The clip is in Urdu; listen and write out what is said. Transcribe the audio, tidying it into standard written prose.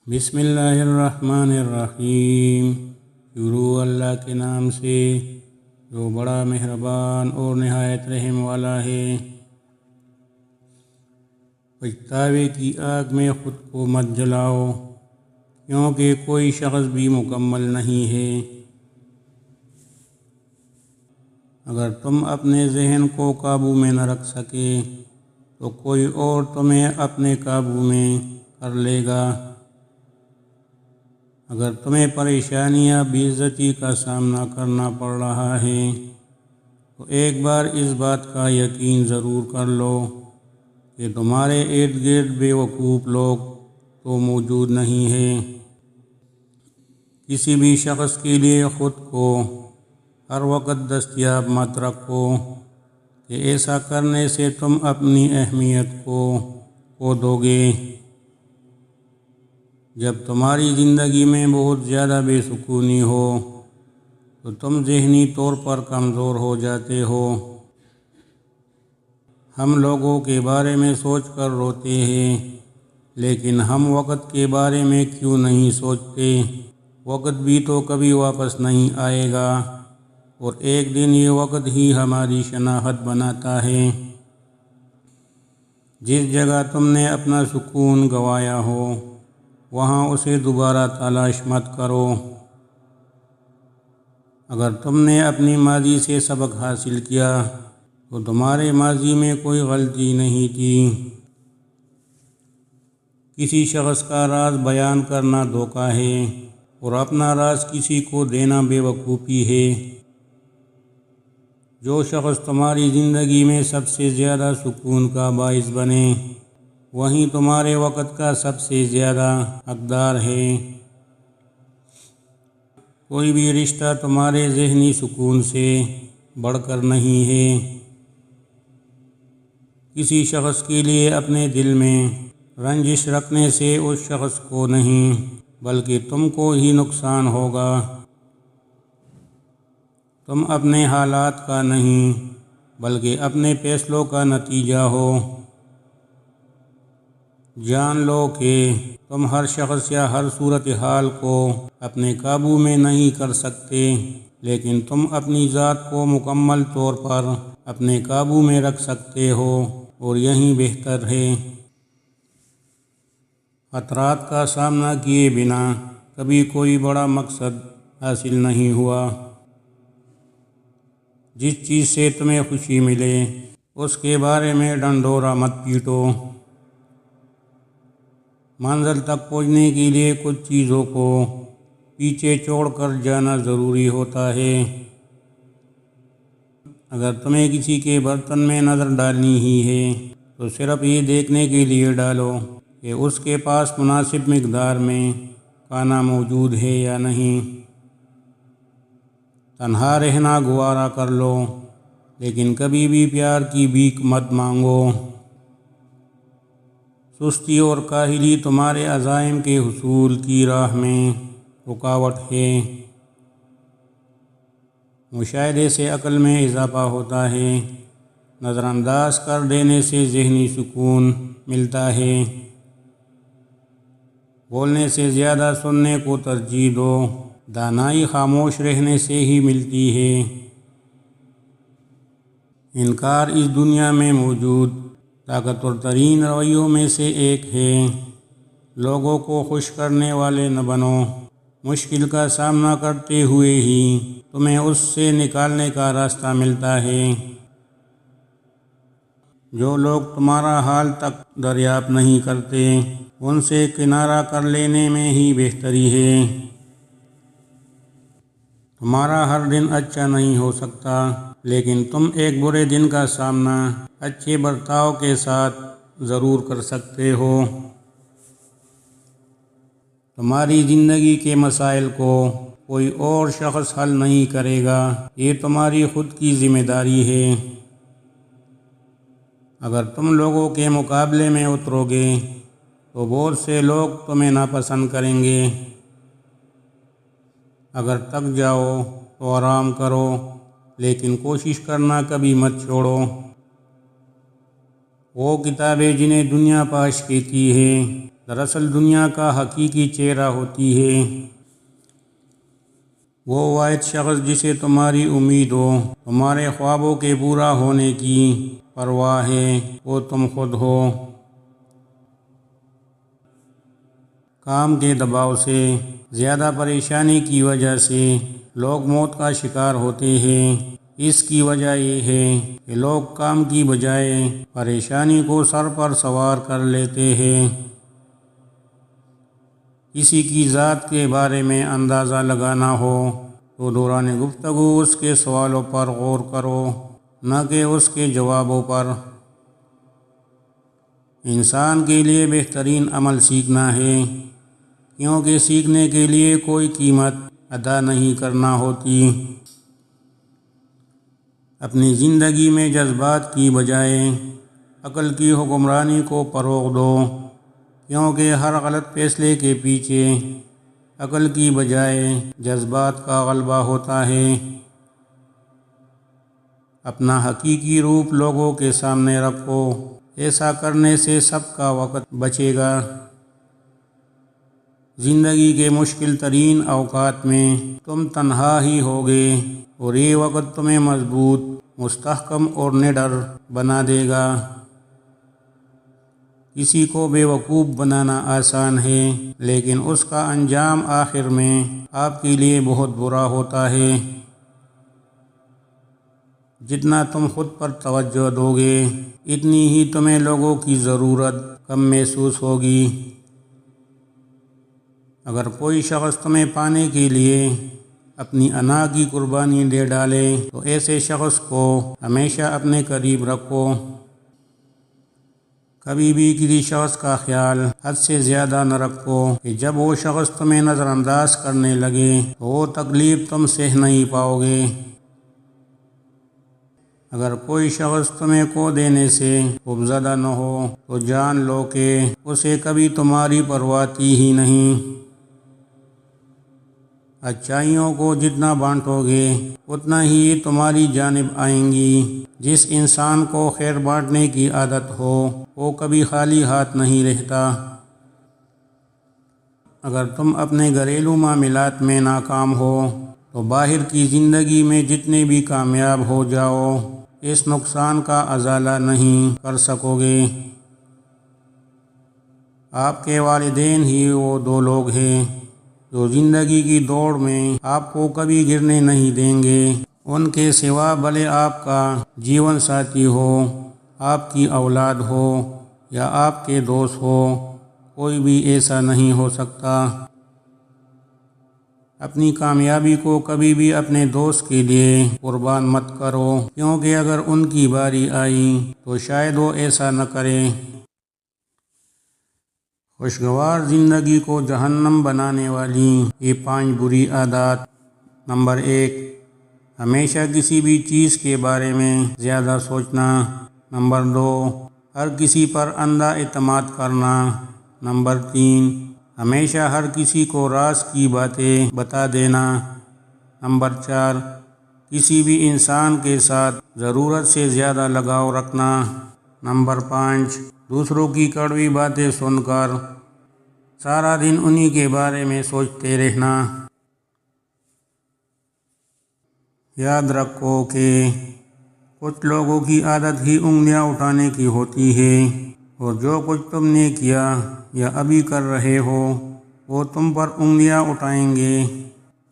بسم اللہ الرحمن الرحیم۔ شروع اللہ کے نام سے جو بڑا مہربان اور نہایت رحم والا ہے۔ پچھتاوے کی آگ میں خود کو مت جلاؤ، کیونکہ کوئی شخص بھی مکمل نہیں ہے۔ اگر تم اپنے ذہن کو قابو میں نہ رکھ سکے تو کوئی اور تمہیں اپنے قابو میں کر لے گا۔ اگر تمہیں پریشانی یا بے عزتی کا سامنا کرنا پڑ رہا ہے تو ایک بار اس بات کا یقین ضرور کر لو کہ تمہارے ارد گرد بے وقوف لوگ تو موجود نہیں ہیں۔ کسی بھی شخص کے لیے خود کو ہر وقت دستیاب مت رکھو کہ ایسا کرنے سے تم اپنی اہمیت کو کھو دو گے۔ جب تمہاری زندگی میں بہت زیادہ بے سکونی ہو تو تم ذہنی طور پر کمزور ہو جاتے ہو۔ ہم لوگوں کے بارے میں سوچ کر روتے ہیں، لیکن ہم وقت کے بارے میں کیوں نہیں سوچتے؟ وقت بھی تو کبھی واپس نہیں آئے گا، اور ایک دن یہ وقت ہی ہماری شناخت بناتا ہے۔ جس جگہ تم نے اپنا سکون گنوایا ہو وہاں اسے دوبارہ تلاش مت کرو۔ اگر تم نے اپنی ماضی سے سبق حاصل کیا تو تمہارے ماضی میں کوئی غلطی نہیں تھی۔ کسی شخص کا راز بیان کرنا دھوکہ ہے، اور اپنا راز کسی کو دینا بے وقوفی ہے۔ جو شخص تمہاری زندگی میں سب سے زیادہ سکون کا باعث بنے وہیں تمہارے وقت کا سب سے زیادہ حقدار ہے۔ کوئی بھی رشتہ تمہارے ذہنی سکون سے بڑھ کر نہیں ہے۔ کسی شخص کے لیے اپنے دل میں رنجش رکھنے سے اس شخص کو نہیں بلکہ تم کو ہی نقصان ہوگا۔ تم اپنے حالات کا نہیں بلکہ اپنے فیصلوں کا نتیجہ ہو۔ جان لو کہ تم ہر شخص یا ہر صورتحال کو اپنے قابو میں نہیں کر سکتے، لیکن تم اپنی ذات کو مکمل طور پر اپنے قابو میں رکھ سکتے ہو، اور یہی بہتر ہے۔ خطرات کا سامنا کیے بنا کبھی کوئی بڑا مقصد حاصل نہیں ہوا۔ جس چیز سے تمہیں خوشی ملے اس کے بارے میں ڈنڈورا مت پیٹو۔ منزل تک پہنچنے کے لیے کچھ چیزوں کو پیچھے چھوڑ کر جانا ضروری ہوتا ہے۔ اگر تمہیں کسی کے برتن میں نظر ڈالنی ہی ہے تو صرف یہ دیکھنے کے لیے ڈالو کہ اس کے پاس مناسب مقدار میں کھانا موجود ہے یا نہیں۔ تنہا رہنا گوارا کر لو، لیکن کبھی بھی پیار کی بھیک مت مانگو۔ سستی اور کاہلی تمہارے عزائم کے حصول کی راہ میں رکاوٹ ہے۔ مشاہدے سے عقل میں اضافہ ہوتا ہے، نظر انداز کر دینے سے ذہنی سکون ملتا ہے۔ بولنے سے زیادہ سننے کو ترجیح دو، دانائی خاموش رہنے سے ہی ملتی ہے۔ انکار اس دنیا میں موجود طاقتور ترین رویوں میں سے ایک ہے۔ لوگوں کو خوش کرنے والے نہ بنو۔ مشکل کا سامنا کرتے ہوئے ہی تمہیں اس سے نکالنے کا راستہ ملتا ہے۔ جو لوگ تمہارا حال تک دریافت نہیں کرتے ان سے کنارہ کر لینے میں ہی بہتری ہے۔ تمہارا ہر دن اچھا نہیں ہو سکتا، لیکن تم ایک برے دن کا سامنا اچھے برتاؤ کے ساتھ ضرور کر سکتے ہو۔ تمہاری زندگی کے مسائل کو کوئی اور شخص حل نہیں کرے گا، یہ تمہاری خود کی ذمہ داری ہے۔ اگر تم لوگوں کے مقابلے میں اترو گے تو بہت سے لوگ تمہیں ناپسند کریں گے۔ اگر تک جاؤ تو آرام کرو، لیکن کوشش کرنا کبھی مت چھوڑو۔ وہ کتابیں جنہیں دنیا پاش کہتی ہے دراصل دنیا کا حقیقی چہرہ ہوتی ہے وہ واحد شخص جسے تمہاری امید ہو، تمہارے خوابوں کے پورا ہونے کی پرواہ ہے، وہ تم خود ہو۔ کام کے دباؤ سے، زیادہ پریشانی کی وجہ سے لوگ موت کا شکار ہوتے ہیں۔ اس کی وجہ یہ ہے کہ لوگ کام کی بجائے پریشانی کو سر پر سوار کر لیتے ہیں۔ کسی کی ذات کے بارے میں اندازہ لگانا ہو تو دوران گفتگو اس کے سوالوں پر غور کرو، نہ کہ اس کے جوابوں پر۔ انسان کے لیے بہترین عمل سیکھنا ہے، کیونکہ سیکھنے کے لیے کوئی قیمت ادا نہیں کرنا ہوتی۔ اپنی زندگی میں جذبات کی بجائے عقل کی حکمرانی کو فروغ دو، کیونکہ ہر غلط فیصلے کے پیچھے عقل کی بجائے جذبات کا غلبہ ہوتا ہے۔ اپنا حقیقی روپ لوگوں کے سامنے رکھو، ایسا کرنے سے سب کا وقت بچے گا۔ زندگی کے مشکل ترین اوقات میں تم تنہا ہی ہوگے، اور یہ وقت تمہیں مضبوط، مستحکم اور نڈر بنا دے گا۔ کسی کو بیوقوف بنانا آسان ہے، لیکن اس کا انجام آخر میں آپ کے لیے بہت برا ہوتا ہے۔ جتنا تم خود پر توجہ دو گے، اتنی ہی تمہیں لوگوں کی ضرورت کم محسوس ہوگی۔ اگر کوئی شخص تمہیں پانے کے لیے اپنی انا کی قربانی دے ڈالے تو ایسے شخص کو ہمیشہ اپنے قریب رکھو۔ کبھی بھی کسی شخص کا خیال حد سے زیادہ نہ رکھو کہ جب وہ شخص تمہیں نظر انداز کرنے لگے تو وہ تکلیف تم سہ نہیں پاؤ گے۔ اگر کوئی شخص تمہیں کھو دینے سے خوفزدہ نہ ہو تو جان لو کہ اسے کبھی تمہاری پرواہ تھی ہی نہیں۔ اچھائیوں کو جتنا بانٹو گے اتنا ہی یہ تمہاری جانب آئیں گی۔ جس انسان کو خیر بانٹنے کی عادت ہو وہ کبھی خالی ہاتھ نہیں رہتا۔ اگر تم اپنے گھریلو معاملات میں ناکام ہو تو باہر کی زندگی میں جتنے بھی کامیاب ہو جاؤ، اس نقصان کا ازالہ نہیں کر سکو گے۔ آپ کے والدین ہی وہ دو لوگ ہیں جو زندگی کی دوڑ میں آپ کو کبھی گرنے نہیں دیں گے۔ ان کے سوا بھلے آپ کا جیون ساتھی ہو، آپ کی اولاد ہو یا آپ کے دوست ہو، کوئی بھی ایسا نہیں ہو سکتا۔ اپنی کامیابی کو کبھی بھی اپنے دوست کے لیے قربان مت کرو، کیونکہ اگر ان کی باری آئی تو شاید وہ ایسا نہ کرے۔ خوشگوار زندگی کو جہنم بنانے والی یہ 5 بری عادات۔ نمبر 1، ہمیشہ کسی بھی چیز کے بارے میں زیادہ سوچنا۔ نمبر 2، ہر کسی پر اندھا اعتماد کرنا۔ نمبر 3، ہمیشہ ہر کسی کو راز کی باتیں بتا دینا۔ نمبر 4، کسی بھی انسان کے ساتھ ضرورت سے زیادہ لگاؤ رکھنا۔ نمبر 5، دوسروں کی کڑوی باتیں سن کر سارا دن انہی کے بارے میں سوچتے رہنا۔ یاد رکھو کہ کچھ لوگوں کی عادت ہی انگلیاں اٹھانے کی ہوتی ہے، اور جو کچھ تم نے کیا یا ابھی کر رہے ہو وہ تم پر انگلیاں اٹھائیں گے۔